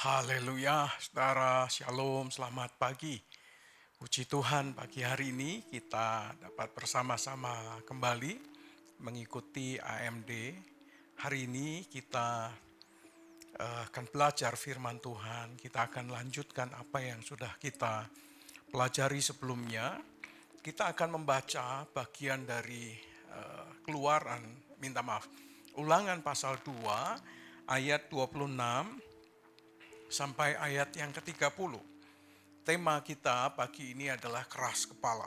Haleluya, saudara, shalom, selamat pagi. Puji Tuhan, pagi hari ini kita dapat bersama-sama kembali mengikuti AMD. Hari ini kita akan belajar firman Tuhan. Kita akan lanjutkan apa yang sudah kita pelajari sebelumnya. Kita akan membaca bagian dari Ulangan pasal 2 ayat 26 sampai ayat yang ke-30. Tema kita pagi ini adalah keras kepala.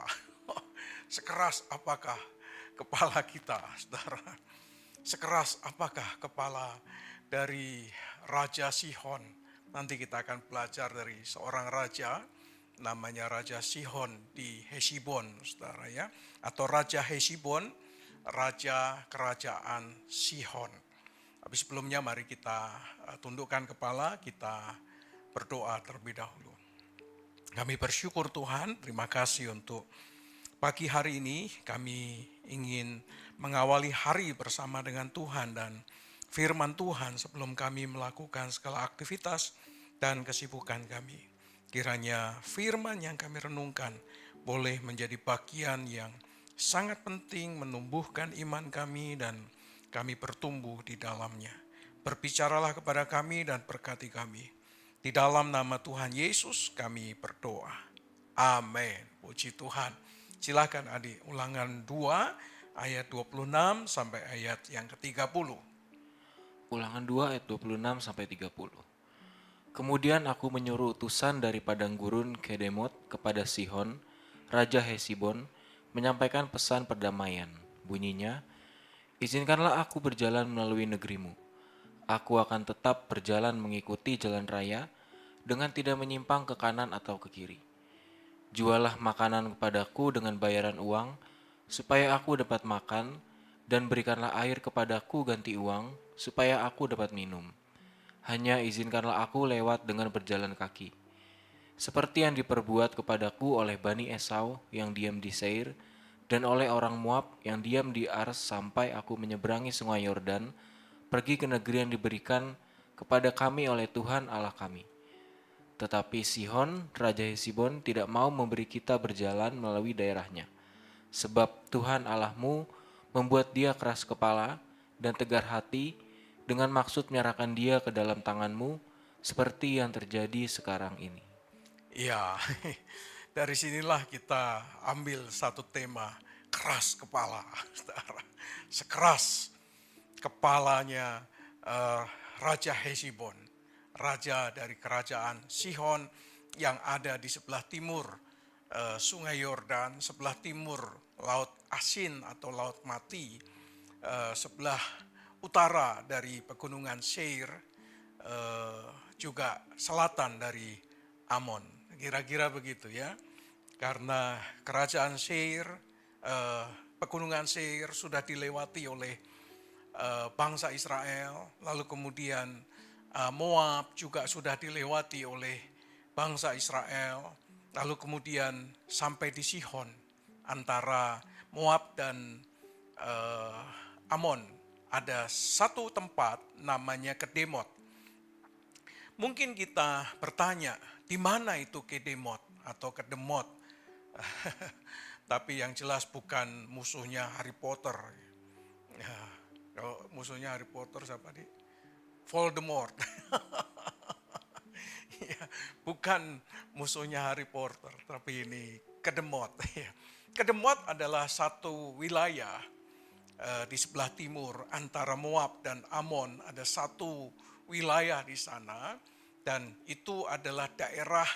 Sekeras apakah kepala kita, saudara? Sekeras apakah kepala dari Raja Sihon? Nanti kita akan belajar dari seorang raja, namanya Raja Sihon di Hesibon, saudara ya. Atau Raja Hesibon, Raja Kerajaan Sihon. Tapi sebelumnya mari kita tundukkan kepala, kita berdoa terlebih dahulu. Kami bersyukur Tuhan, terima kasih untuk pagi hari ini. Kami ingin mengawali hari bersama dengan Tuhan dan firman Tuhan sebelum kami melakukan segala aktivitas dan kesibukan kami. Kiranya firman yang kami renungkan boleh menjadi bagian yang sangat penting menumbuhkan iman kami dan kami bertumbuh di dalamnya. Berbicaralah kepada kami dan berkati kami. Di dalam nama Tuhan Yesus kami berdoa. Amin. Puji Tuhan. Silakan adik, Ulangan 2 ayat 26 sampai ayat yang ke-30. Ulangan 2 ayat 26 sampai 30. Kemudian aku menyuruh utusan dari padang gurun Kedemot kepada Sihon, Raja Hesibon, menyampaikan pesan perdamaian. Bunyinya, izinkanlah aku berjalan melalui negerimu. Aku akan tetap berjalan mengikuti jalan raya dengan tidak menyimpang ke kanan atau ke kiri. Jualah makanan kepadaku dengan bayaran uang, supaya aku dapat makan, dan berikanlah air kepadaku ganti uang, supaya aku dapat minum. Hanya izinkanlah aku lewat dengan berjalan kaki. Seperti yang diperbuat kepadaku oleh Bani Esau yang diam di Seir, dan oleh orang Moab yang diam di Ars sampai aku menyeberangi sungai Yordan, pergi ke negeri yang diberikan kepada kami oleh Tuhan Allah kami. Tetapi Sihon, Raja Hesibon tidak mau memberi kita berjalan melalui daerahnya. Sebab Tuhan Allahmu membuat dia keras kepala dan tegar hati dengan maksud menyerahkan dia ke dalam tanganmu seperti yang terjadi sekarang ini. Ya, dari sinilah kita ambil satu tema, keras kepala. Saudara. Sekeras kepalanya Raja Hesibon, raja dari kerajaan Sihon yang ada di sebelah timur Sungai Yordan, sebelah timur Laut Asin atau Laut Mati, sebelah utara dari Pegunungan Seir, juga selatan dari Amon. Kira-kira begitu ya. Karena kerajaan Seir, Pegunungan Seir sudah dilewati oleh bangsa Israel, lalu kemudian Moab juga sudah dilewati oleh bangsa Israel, lalu kemudian sampai di Sihon antara Moab dan Amon ada satu tempat namanya Kedemot. Mungkin kita bertanya, di mana itu Kedemot atau Kedemot? Tapi yang jelas bukan musuhnya Harry Potter. Ya, kalau musuhnya Harry Potter siapa nih? Voldemort. Ya, bukan musuhnya Harry Potter, tapi ini Kedemot. Kedemot adalah satu wilayah di sebelah timur antara Moab dan Amon. Ada satu wilayah di sana dan itu adalah daerah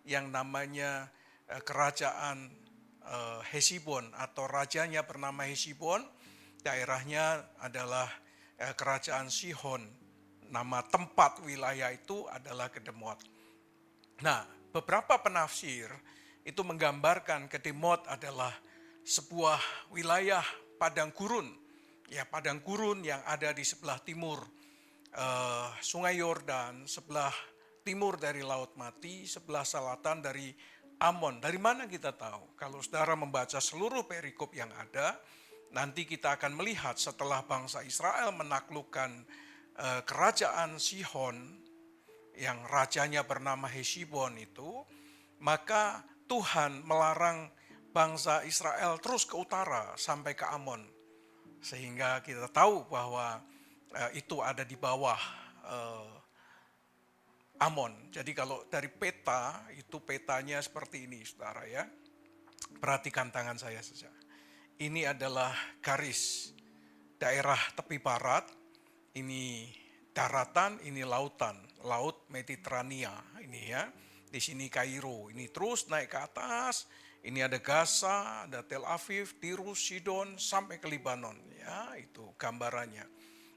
yang namanya kerajaan Hesibon atau rajanya bernama Hesibon. Daerahnya adalah kerajaan Sihon. Nama tempat wilayah itu adalah Kedemot. Nah, beberapa penafsir itu menggambarkan Kedemot adalah sebuah wilayah padang gurun. Ya, padang gurun yang ada di sebelah timur Sungai Yordan, sebelah timur dari Laut Mati, sebelah selatan dari Amon. Dari mana kita tahu? Kalau saudara membaca seluruh perikop yang ada, nanti kita akan melihat setelah bangsa Israel menaklukkan kerajaan Sihon, yang rajanya bernama Hesibon itu, maka Tuhan melarang bangsa Israel terus ke utara sampai ke Amon. Sehingga kita tahu bahwa itu ada di bawah Amon. Jadi kalau dari peta, itu petanya seperti ini saudara ya. Perhatikan tangan saya saja. Ini adalah garis daerah tepi barat, ini daratan, ini lautan, laut Mediterania ini ya. Di sini Kairo, ini terus naik ke atas, ini ada Gaza, ada Tel Aviv, Tirus, Sidon sampai ke Libanon ya, itu gambarannya.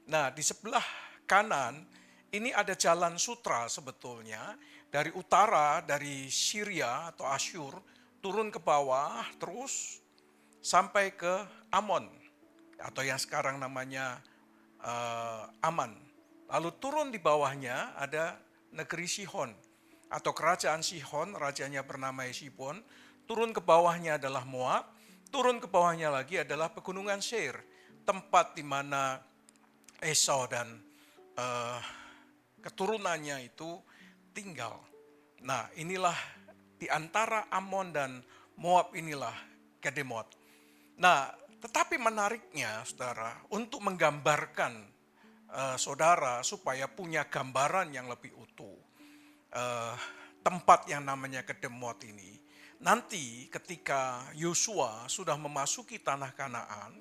Nah, di sebelah kanan ini ada jalan sutra sebetulnya dari utara, dari Syria atau Asyur turun ke bawah terus sampai ke Amon atau yang sekarang namanya Aman. Lalu turun di bawahnya ada negeri Sihon atau kerajaan Sihon, rajanya bernama Hesibon. Turun ke bawahnya adalah Moab, turun ke bawahnya lagi adalah pegunungan Seir, tempat di mana Esau dan keturunannya itu tinggal. Nah, inilah di antara Amon dan Moab inilah Kedemot. Nah, tetapi menariknya saudara, untuk menggambarkan saudara supaya punya gambaran yang lebih utuh, tempat yang namanya Kedemot ini, nanti ketika Yosua sudah memasuki tanah Kanaan,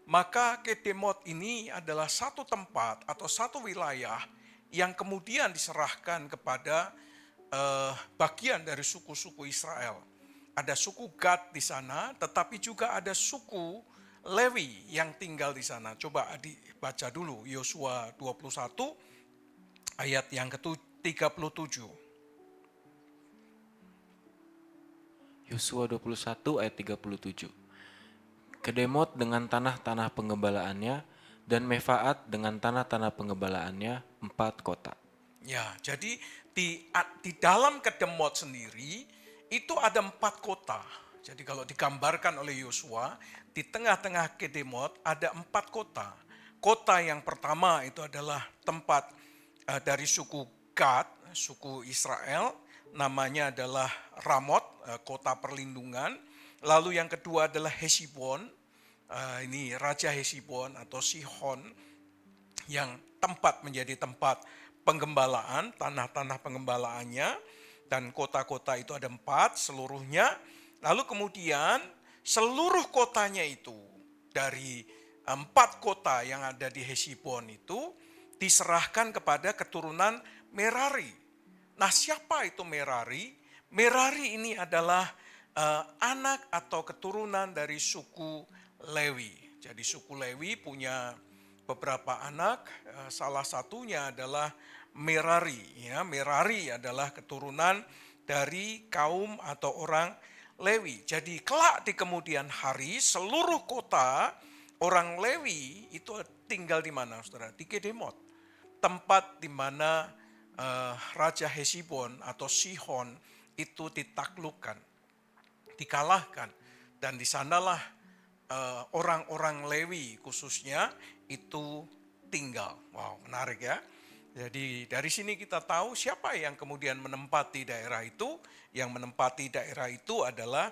maka Kedemot ini adalah satu tempat atau satu wilayah yang kemudian diserahkan kepada bagian dari suku-suku Israel. Ada suku Gad di sana, tetapi juga ada suku Lewi yang tinggal di sana. Coba dibaca dulu Yosua 21 ayat yang ke-37. Yosua 21 ayat 37. Kedemot dengan tanah-tanah pengembalaannya dan Mefaat dengan tanah-tanah pengembalaannya 4 kota. Ya, jadi di dalam Kedemot sendiri itu ada 4 kota. Jadi kalau digambarkan oleh Yosua, di tengah-tengah Kedemot ada 4 kota. Kota yang pertama itu adalah tempat dari suku Gad, suku Israel, namanya adalah Ramot, kota perlindungan. Lalu yang kedua adalah Hesibon, ini Raja Hesibon atau Sihon, yang menjadi tempat penggembalaan, tanah-tanah pengembalaannya, dan kota-kota itu ada 4 seluruhnya. Lalu kemudian seluruh kotanya itu dari 4 kota yang ada di Hesibon itu diserahkan kepada keturunan Merari. Nah, siapa itu Merari? Merari ini adalah anak atau keturunan dari suku Lewi. Jadi suku Lewi punya beberapa anak, salah satunya adalah Merari. Ya, Merari adalah keturunan dari kaum atau orang Lewi. Jadi kelak di kemudian hari seluruh kota orang Lewi itu tinggal di mana, saudara? Di Kedemot, tempat di mana Raja Hesibon atau Sihon itu ditaklukkan, dikalahkan, dan di sanalah orang-orang Lewi khususnya itu tinggal. Wow, menarik ya. Jadi dari sini kita tahu siapa yang kemudian menempati daerah itu. Yang menempati daerah itu adalah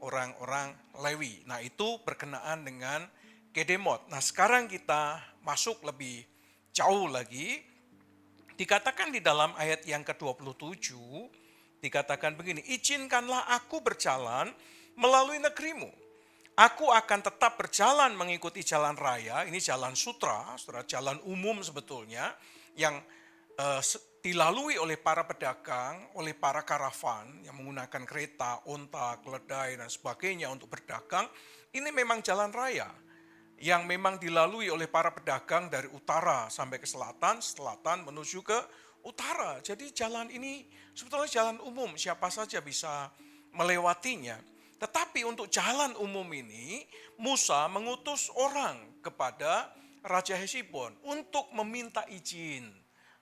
orang-orang Lewi. Nah, itu berkenaan dengan Kedemot. Nah, sekarang kita masuk lebih jauh lagi. Dikatakan di dalam ayat yang ke-27, dikatakan begini, izinkanlah aku berjalan melalui negerimu. Aku akan tetap berjalan mengikuti jalan raya, ini jalan sutra, jalan umum sebetulnya, yang dilalui oleh para pedagang, oleh para karavan yang menggunakan kereta, onta, keledai, dan sebagainya untuk berdagang. Ini memang jalan raya yang memang dilalui oleh para pedagang dari utara sampai ke selatan, selatan menuju ke utara. Jadi jalan ini sebetulnya jalan umum, siapa saja bisa melewatinya. Tetapi untuk jalan umum ini, Musa mengutus orang kepada Raja Hesibon untuk meminta izin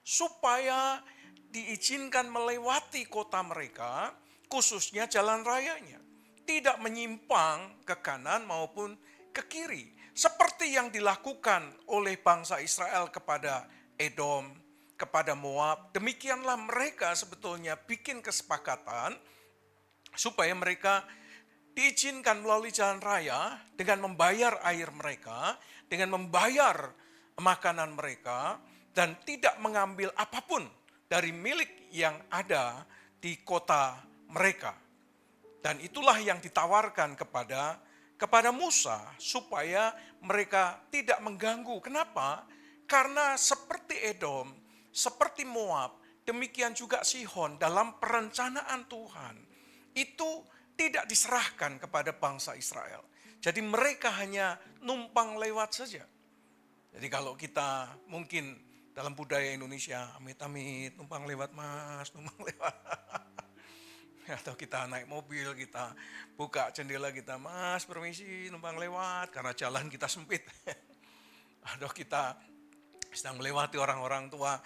supaya diizinkan melewati kota mereka, khususnya jalan rayanya. Tidak menyimpang ke kanan maupun ke kiri. Seperti yang dilakukan oleh bangsa Israel kepada Edom, kepada Moab. Demikianlah mereka sebetulnya bikin kesepakatan supaya mereka diizinkan melalui jalan raya dengan membayar air mereka, dengan membayar makanan mereka, dan tidak mengambil apapun dari milik yang ada di kota mereka. Dan itulah yang ditawarkan kepada Musa supaya mereka tidak mengganggu. Kenapa? Karena seperti Edom, seperti Moab, demikian juga Sihon dalam perencanaan Tuhan itu tidak diserahkan kepada bangsa Israel. Jadi mereka hanya numpang lewat saja. Jadi kalau kita mungkin dalam budaya Indonesia, amit-amit, numpang lewat mas, numpang lewat. Atau kita naik mobil, kita buka jendela kita, mas permisi numpang lewat karena jalan kita sempit. Atau kita sedang melewati orang-orang tua,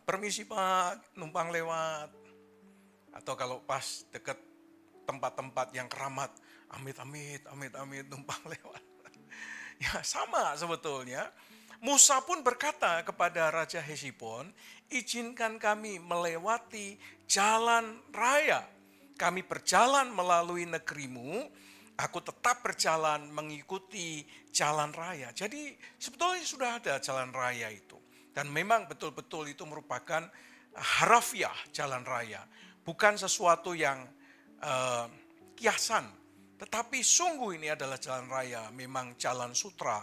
permisi pak numpang lewat. Atau kalau pas deket tempat-tempat yang keramat, amit-amit, amit-amit numpang lewat. Ya sama sebetulnya. Musa pun berkata kepada Raja Hesibon, izinkan kami melewati jalan raya. Kami berjalan melalui negerimu, aku tetap berjalan mengikuti jalan raya. Jadi sebetulnya sudah ada jalan raya itu. Dan memang betul-betul itu merupakan harafiah jalan raya. Bukan sesuatu yang kiasan. Tetapi sungguh ini adalah jalan raya, memang jalan sutra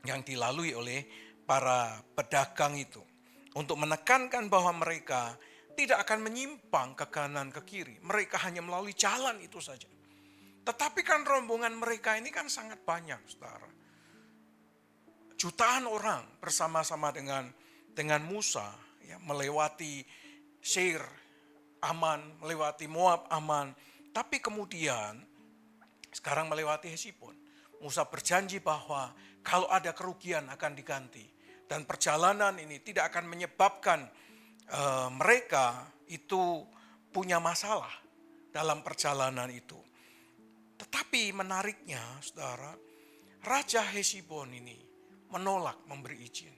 yang dilalui oleh para pedagang itu. Untuk menekankan bahwa mereka tidak akan menyimpang ke kanan ke kiri. Mereka hanya melalui jalan itu saja. Tetapi kan rombongan mereka ini kan sangat banyak, saudara. Jutaan orang bersama-sama dengan Musa ya, melewati Seir aman, melewati Moab aman. Tapi kemudian sekarang melewati Hesibon. Musa berjanji bahwa kalau ada kerugian akan diganti. Dan perjalanan ini tidak akan menyebabkan mereka itu punya masalah dalam perjalanan itu. Tetapi menariknya saudara, Raja Hesibon ini menolak memberi izin.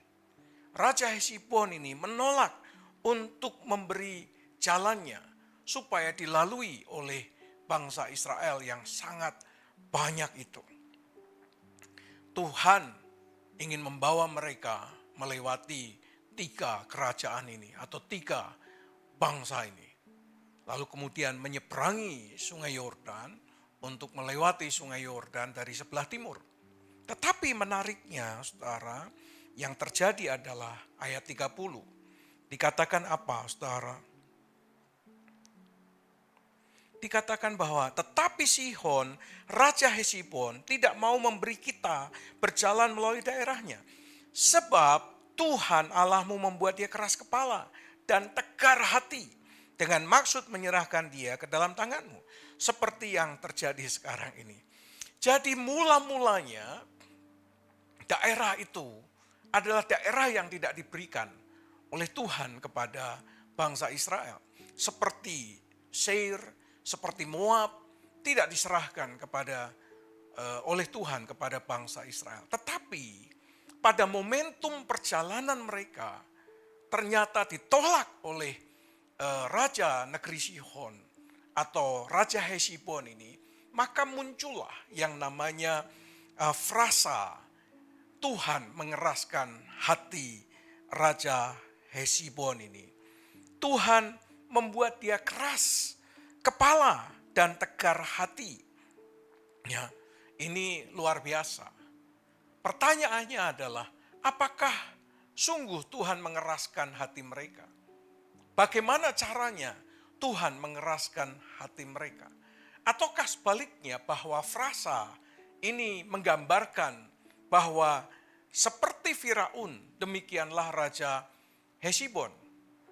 Raja Hesibon ini menolak untuk memberi jalannya supaya dilalui oleh bangsa Israel yang sangat banyak itu. Tuhan ingin membawa mereka melewati 3 kerajaan ini atau 3 bangsa ini. Lalu kemudian menyeberangi sungai Yordan untuk melewati sungai Yordan dari sebelah timur. Tetapi menariknya saudara, yang terjadi adalah ayat 30. Dikatakan apa saudara? Dikatakan bahwa tetapi Sihon, Raja Hesibon tidak mau memberi kita berjalan melalui daerahnya. Sebab Tuhan Allahmu membuat dia keras kepala dan tegar hati dengan maksud menyerahkan dia ke dalam tanganmu. Seperti yang terjadi sekarang ini. Jadi mula-mulanya daerah itu adalah daerah yang tidak diberikan oleh Tuhan kepada bangsa Israel. Seperti Seir, seperti Moab, tidak diserahkan oleh Tuhan kepada bangsa Israel. Tetapi pada momentum perjalanan mereka ternyata ditolak oleh Raja negeri Sihon atau Raja Hesibon ini. Maka muncullah yang namanya frasa Tuhan mengeraskan hati Raja Hesibon ini. Tuhan membuat dia keras kepala dan tegar hati. Ya, ini luar biasa. Pertanyaannya adalah, apakah sungguh Tuhan mengeraskan hati mereka? Bagaimana caranya Tuhan mengeraskan hati mereka? Ataukah sebaliknya bahwa frasa ini menggambarkan bahwa seperti Firaun, demikianlah Raja Hesibon.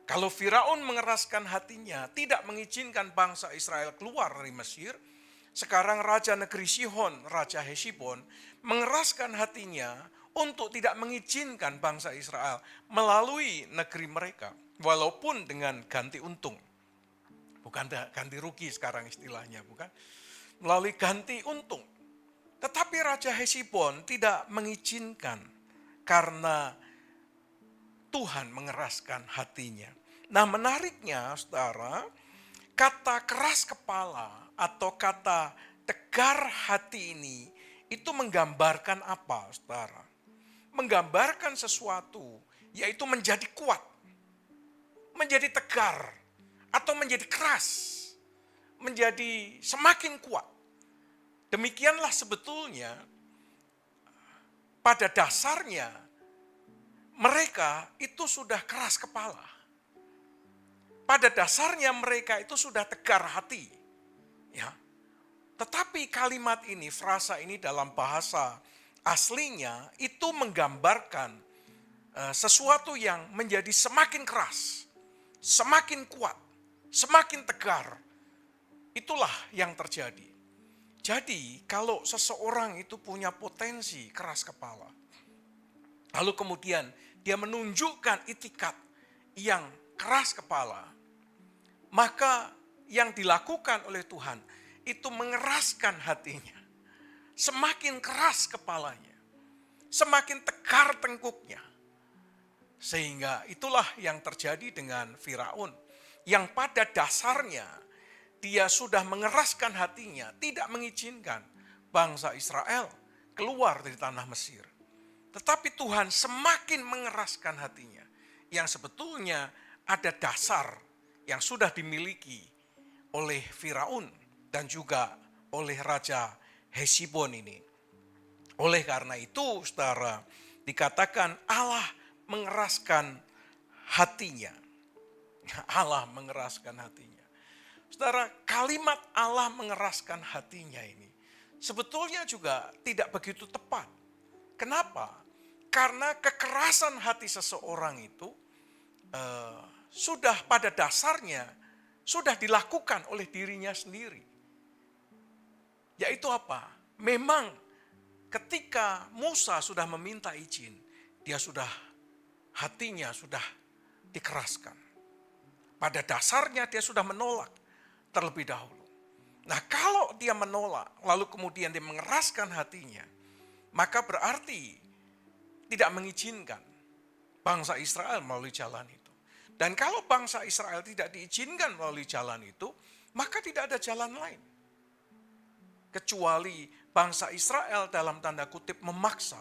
Kalau Firaun mengeraskan hatinya, tidak mengizinkan bangsa Israel keluar dari Mesir, sekarang Raja negeri Sihon, Raja Hesibon, mengeraskan hatinya untuk tidak mengizinkan bangsa Israel melalui negeri mereka. Walaupun dengan ganti untung. Bukan ganti rugi sekarang istilahnya, bukan? Melalui ganti untung. Tetapi Raja Hesibon tidak mengizinkan karena Tuhan mengeraskan hatinya. Nah, menariknya saudara, kata keras kepala atau kata tegar hati ini itu menggambarkan apa, saudara? Menggambarkan sesuatu, yaitu menjadi kuat, menjadi tegar, atau menjadi keras, menjadi semakin kuat. Demikianlah sebetulnya pada dasarnya mereka itu sudah keras kepala. Pada dasarnya mereka itu sudah tegar hati. Ya. Tetapi kalimat ini, frasa ini dalam bahasa aslinya itu menggambarkan sesuatu yang menjadi semakin keras, semakin kuat, semakin tegar. Itulah yang terjadi. Jadi kalau seseorang itu punya potensi keras kepala, lalu kemudian dia menunjukkan itikat yang keras kepala, maka yang dilakukan oleh Tuhan itu mengeraskan hatinya. Semakin keras kepalanya, semakin tegar tengkuknya. Sehingga itulah yang terjadi dengan Firaun, yang pada dasarnya dia sudah mengeraskan hatinya, tidak mengizinkan bangsa Israel keluar dari tanah Mesir. Tetapi Tuhan semakin mengeraskan hatinya, yang sebetulnya ada dasar yang sudah dimiliki oleh Firaun dan juga oleh Raja Hesibon ini. Oleh karena itu, saudara, dikatakan Allah mengeraskan hatinya. Allah mengeraskan hatinya. Saudara, kalimat Allah mengeraskan hatinya ini sebetulnya juga tidak begitu tepat. Kenapa? Karena kekerasan hati seseorang itu sudah pada dasarnya sudah dilakukan oleh dirinya sendiri. Yaitu apa? Memang ketika Musa sudah meminta izin, hatinya sudah dikeraskan. Pada dasarnya dia sudah menolak terlebih dahulu. Nah, kalau dia menolak, lalu kemudian dia mengeraskan hatinya, maka berarti tidak mengizinkan bangsa Israel melalui jalan itu. Dan kalau bangsa Israel tidak diizinkan melalui jalan itu, maka tidak ada jalan lain. Kecuali bangsa Israel dalam tanda kutip memaksa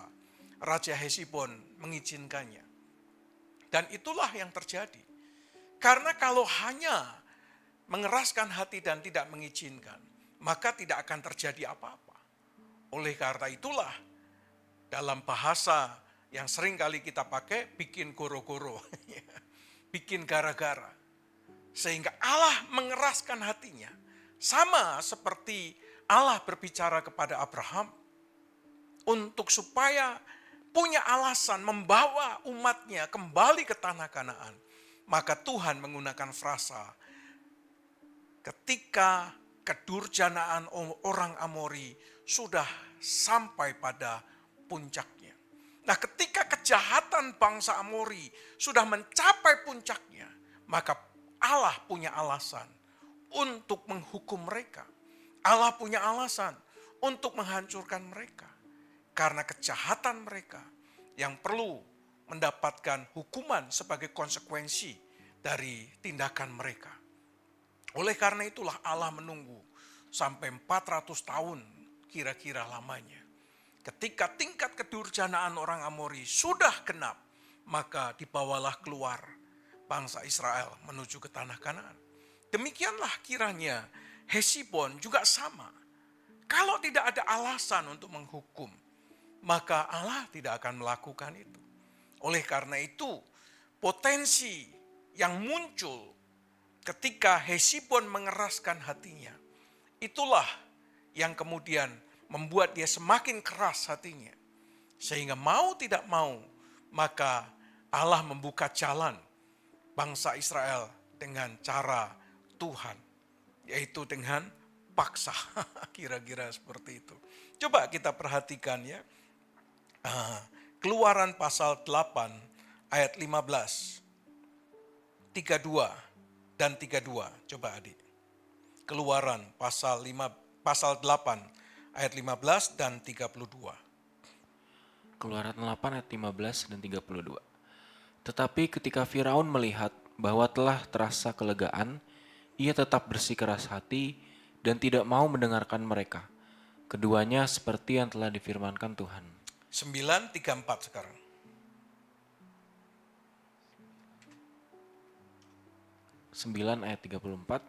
Raja Hesibon mengizinkannya. Dan itulah yang terjadi. Karena kalau hanya mengeraskan hati dan tidak mengizinkan, maka tidak akan terjadi apa-apa. Oleh karena itulah, dalam bahasa yang sering kali kita pakai, bikin goro-goro, bikin gara-gara. Sehingga Allah mengeraskan hatinya. Sama seperti Allah berbicara kepada Abraham, untuk supaya punya alasan membawa umatnya kembali ke tanah Kanaan. Maka Tuhan menggunakan frasa, ketika kedurjanaan orang Amori sudah sampai pada puncaknya. Nah, ketika kejahatan bangsa Amori sudah mencapai puncaknya, maka Allah punya alasan untuk menghukum mereka. Allah punya alasan untuk menghancurkan mereka. Karena kejahatan mereka yang perlu mendapatkan hukuman sebagai konsekuensi dari tindakan mereka. Oleh karena itulah Allah menunggu sampai 400 tahun kira-kira lamanya. Ketika tingkat kedurjanaan orang Amori sudah genap, maka dibawalah keluar bangsa Israel menuju ke tanah Kanaan. Demikianlah kiranya Hesibon juga sama. Kalau tidak ada alasan untuk menghukum, maka Allah tidak akan melakukan itu. Oleh karena itu, potensi yang muncul ketika Hesibon mengeraskan hatinya, itulah yang kemudian membuat dia semakin keras hatinya. Sehingga mau tidak mau, maka Allah membuka jalan bangsa Israel dengan cara Tuhan, yaitu dengan paksa. Kira-kira seperti itu. Coba kita perhatikan ya. Keluaran pasal 8 ayat 15, 32 dan 32. Coba adik. Keluaran pasal 8 ayat 15 dan 32. Keluaran 8 ayat 15 dan 32. Tetapi ketika Firaun melihat bahwa telah terasa kelegaan, ia tetap bersikeras hati dan tidak mau mendengarkan mereka. Keduanya seperti yang telah difirmankan Tuhan. 9:34 sekarang. 9 ayat 34.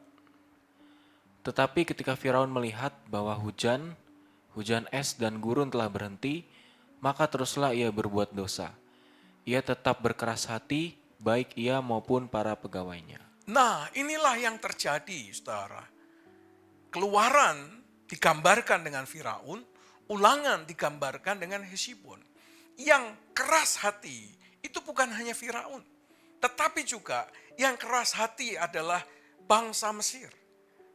Tetapi ketika Firaun melihat bahwa hujan es dan gurun telah berhenti, maka teruslah ia berbuat dosa. Ia tetap berkeras hati, baik ia maupun para pegawainya. Nah, inilah yang terjadi, saudara. Keluaran digambarkan dengan Firaun, Ulangan digambarkan dengan Hesibon. Yang keras hati itu bukan hanya Firaun, tetapi juga yang keras hati adalah bangsa Mesir.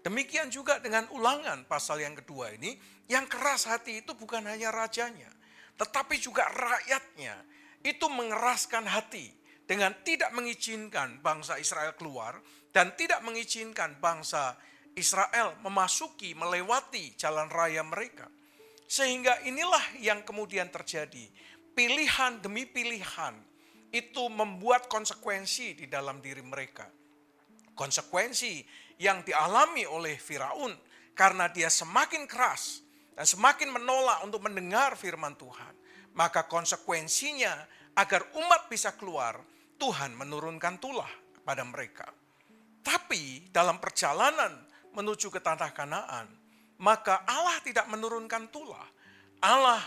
Demikian juga dengan Ulangan pasal yang kedua ini, yang keras hati itu bukan hanya rajanya, tetapi juga rakyatnya. Itu mengeraskan hati dengan tidak mengizinkan bangsa Israel keluar dan tidak mengizinkan bangsa Israel memasuki, melewati jalan raya mereka. Sehingga inilah yang kemudian terjadi. Pilihan demi pilihan itu membuat konsekuensi di dalam diri mereka. Konsekuensi yang dialami oleh Firaun karena dia semakin keras dan semakin menolak untuk mendengar firman Tuhan. Maka konsekuensinya agar umat bisa keluar, Tuhan menurunkan tulah kepada mereka. Tapi dalam perjalanan menuju ke tanah Kanaan, maka Allah tidak menurunkan tulah. Allah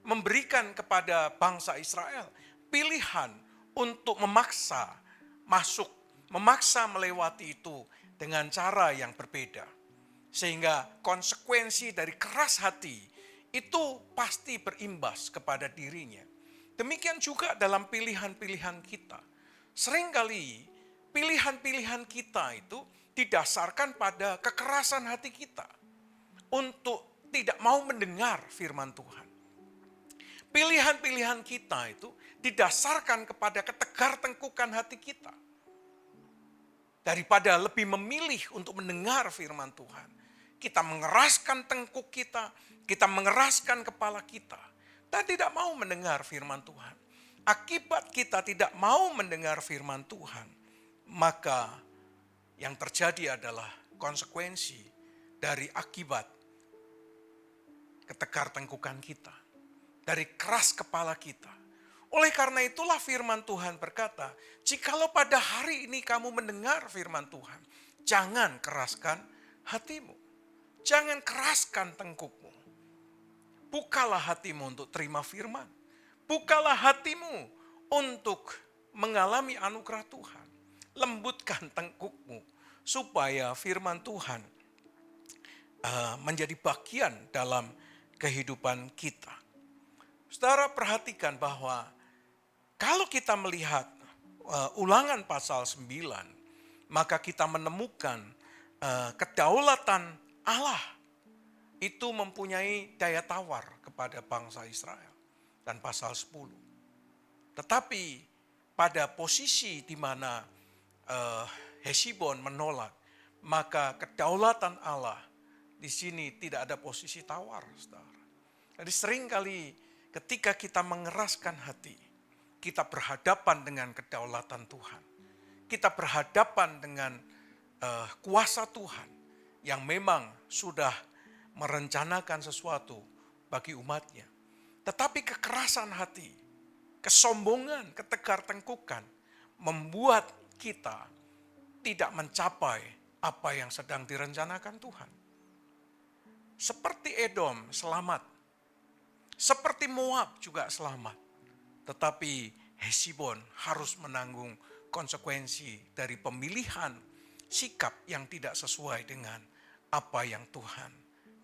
memberikan kepada bangsa Israel pilihan untuk memaksa masuk, memaksa melewati itu dengan cara yang berbeda. Sehingga konsekuensi dari keras hati itu pasti berimbas kepada dirinya. Demikian juga dalam pilihan-pilihan kita. Seringkali pilihan-pilihan kita itu didasarkan pada kekerasan hati kita untuk tidak mau mendengar firman Tuhan. Pilihan-pilihan kita itu didasarkan kepada ketegar tengkukan hati kita. Daripada lebih memilih untuk mendengar firman Tuhan, kita mengeraskan tengkuk kita mengeraskan kepala kita, dan tidak mau mendengar firman Tuhan. Akibat kita tidak mau mendengar firman Tuhan, maka yang terjadi adalah konsekuensi dari akibat ketegar tengkukan kita, dari keras kepala kita. Oleh karena itulah firman Tuhan berkata, jikalau pada hari ini kamu mendengar firman Tuhan, jangan keraskan hatimu. Jangan keraskan tengkukmu. Bukalah hatimu untuk terima firman. Bukalah hatimu untuk mengalami anugerah Tuhan. Lembutkan tengkukmu supaya firman Tuhan menjadi bagian dalam kehidupan kita. Saudara perhatikan bahwa kalau kita melihat Ulangan pasal 9, maka kita menemukan kedaulatan Allah itu mempunyai daya tawar kepada bangsa Israel. Dan pasal 10. Tetapi pada posisi di mana Hesibon menolak, maka kedaulatan Allah di sini tidak ada posisi tawar, saudara. Jadi seringkali ketika kita mengeraskan hati, kita berhadapan dengan kedaulatan Tuhan. Kita berhadapan dengan kuasa Tuhan yang memang sudah merencanakan sesuatu bagi umatnya. Tetapi kekerasan hati, kesombongan, ketegar tengkukan membuat kita tidak mencapai apa yang sedang direncanakan Tuhan. Seperti Edom selamat, seperti Moab juga selamat. Tetapi Hesibon harus menanggung konsekuensi dari pemilihan sikap yang tidak sesuai dengan apa yang Tuhan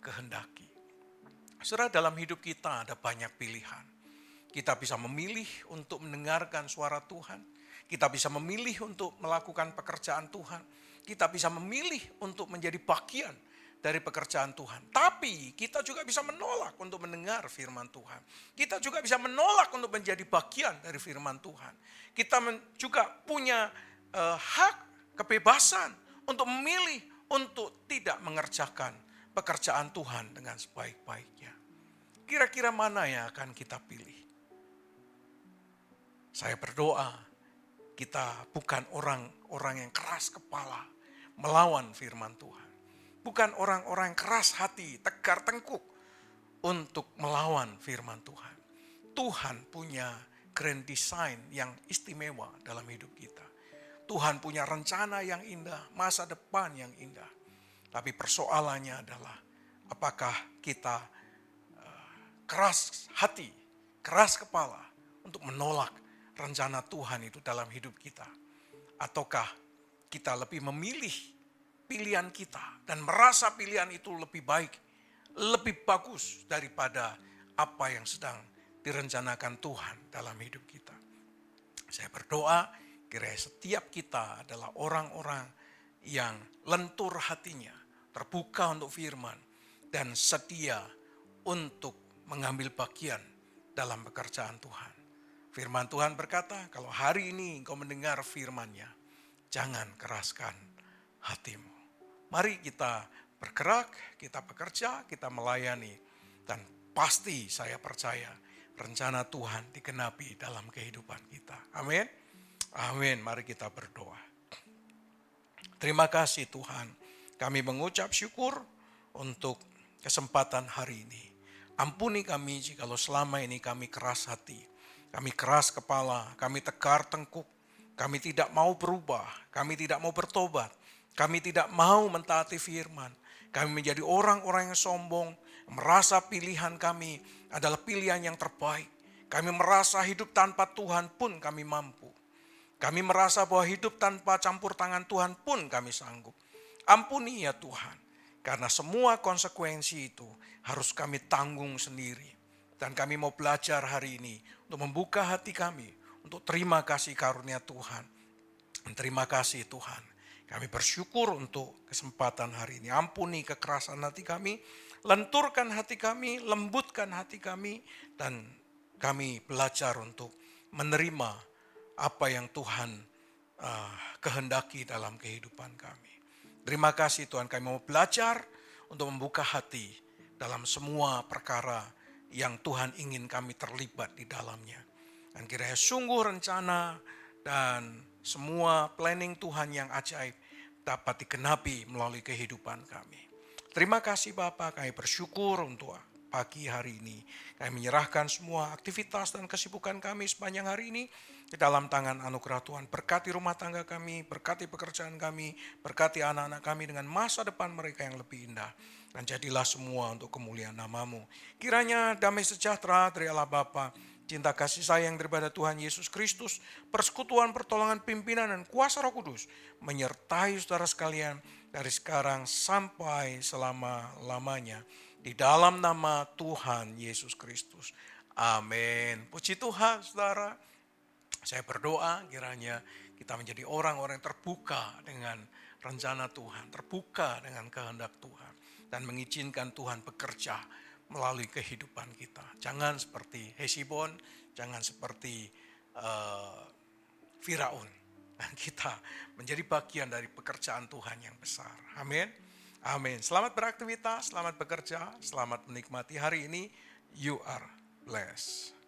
kehendaki. Saudara, dalam hidup kita ada banyak pilihan. Kita bisa memilih untuk mendengarkan suara Tuhan. Kita bisa memilih untuk melakukan pekerjaan Tuhan. Kita bisa memilih untuk menjadi bagian dari pekerjaan Tuhan. Tapi kita juga bisa menolak untuk mendengar firman Tuhan. Kita juga bisa menolak untuk menjadi bagian dari firman Tuhan. Kita juga punya hak, kebebasan untuk memilih untuk tidak mengerjakan pekerjaan Tuhan dengan sebaik-baiknya. Kira-kira mana yang akan kita pilih? Saya berdoa Kita bukan orang-orang yang keras kepala melawan firman Tuhan. Bukan orang-orang yang keras hati, tegar tengkuk untuk melawan firman Tuhan. Tuhan punya grand design yang istimewa dalam hidup kita. Tuhan punya rencana yang indah, masa depan yang indah. Tapi persoalannya adalah apakah kita keras hati, keras kepala untuk menolak rencana Tuhan itu dalam hidup kita. Ataukah kita lebih memilih pilihan kita dan merasa pilihan itu lebih baik, lebih bagus daripada apa yang sedang direncanakan Tuhan dalam hidup kita. Saya berdoa kiranya setiap kita adalah orang-orang yang lentur hatinya, terbuka untuk firman, dan setia untuk mengambil bagian dalam pekerjaan Tuhan. Firman Tuhan berkata, kalau hari ini engkau mendengar firman-Nya, jangan keraskan hatimu. Mari kita bergerak, kita bekerja, kita melayani, dan pasti saya percaya rencana Tuhan digenapi dalam kehidupan kita. Amin. Amin. Mari kita berdoa. Terima kasih Tuhan. Kami mengucap syukur untuk kesempatan hari ini. Ampuni kami jikalau selama ini kami keras hati. Kami keras kepala, kami tegar tengkuk. Kami tidak mau berubah, kami tidak mau bertobat. Kami tidak mau mentaati firman. Kami menjadi orang-orang yang sombong, merasa pilihan kami adalah pilihan yang terbaik. Kami merasa hidup tanpa Tuhan pun kami mampu. Kami merasa bahwa hidup tanpa campur tangan Tuhan pun kami sanggup. Ampuni ya Tuhan, karena semua konsekuensi itu harus kami tanggung sendiri. Dan kami mau belajar hari ini untuk membuka hati kami, untuk terima kasih karunia Tuhan. Dan terima kasih Tuhan. Kami bersyukur untuk kesempatan hari ini. Ampuni kekerasan hati kami, lenturkan hati kami, lembutkan hati kami, dan kami belajar untuk menerima apa yang Tuhan kehendaki dalam kehidupan kami. Terima kasih Tuhan, kami mau belajar untuk membuka hati dalam semua perkara yang Tuhan ingin kami terlibat di dalamnya. Dan kiranya sungguh rencana dan semua planning Tuhan yang ajaib dapat digenapi melalui kehidupan kami. Terima kasih Bapa, kami bersyukur untuk pagi hari ini. Kami menyerahkan semua aktivitas dan kesibukan kami sepanjang hari ini di dalam tangan anugerah Tuhan. Berkati rumah tangga kami, berkati pekerjaan kami, berkati anak-anak kami dengan masa depan mereka yang lebih indah. Dan jadilah semua untuk kemuliaan nama-Mu. Kiranya damai sejahtera dari Allah Bapa, cinta kasih sayang daripada Tuhan Yesus Kristus, persekutuan pertolongan pimpinan dan kuasa Roh Kudus menyertai saudara sekalian dari sekarang sampai selama-lamanya. Di dalam nama Tuhan Yesus Kristus. Amin. Puji Tuhan saudara. Saya berdoa kiranya kita menjadi orang-orang yang terbuka dengan rencana Tuhan. Terbuka dengan kehendak Tuhan. Dan mengizinkan Tuhan bekerja melalui kehidupan kita. Jangan seperti Hesibon, jangan seperti Firaun. Dan kita menjadi bagian dari pekerjaan Tuhan yang besar. Amin. Amin. Selamat beraktivitas, selamat bekerja, selamat menikmati hari ini. You are blessed.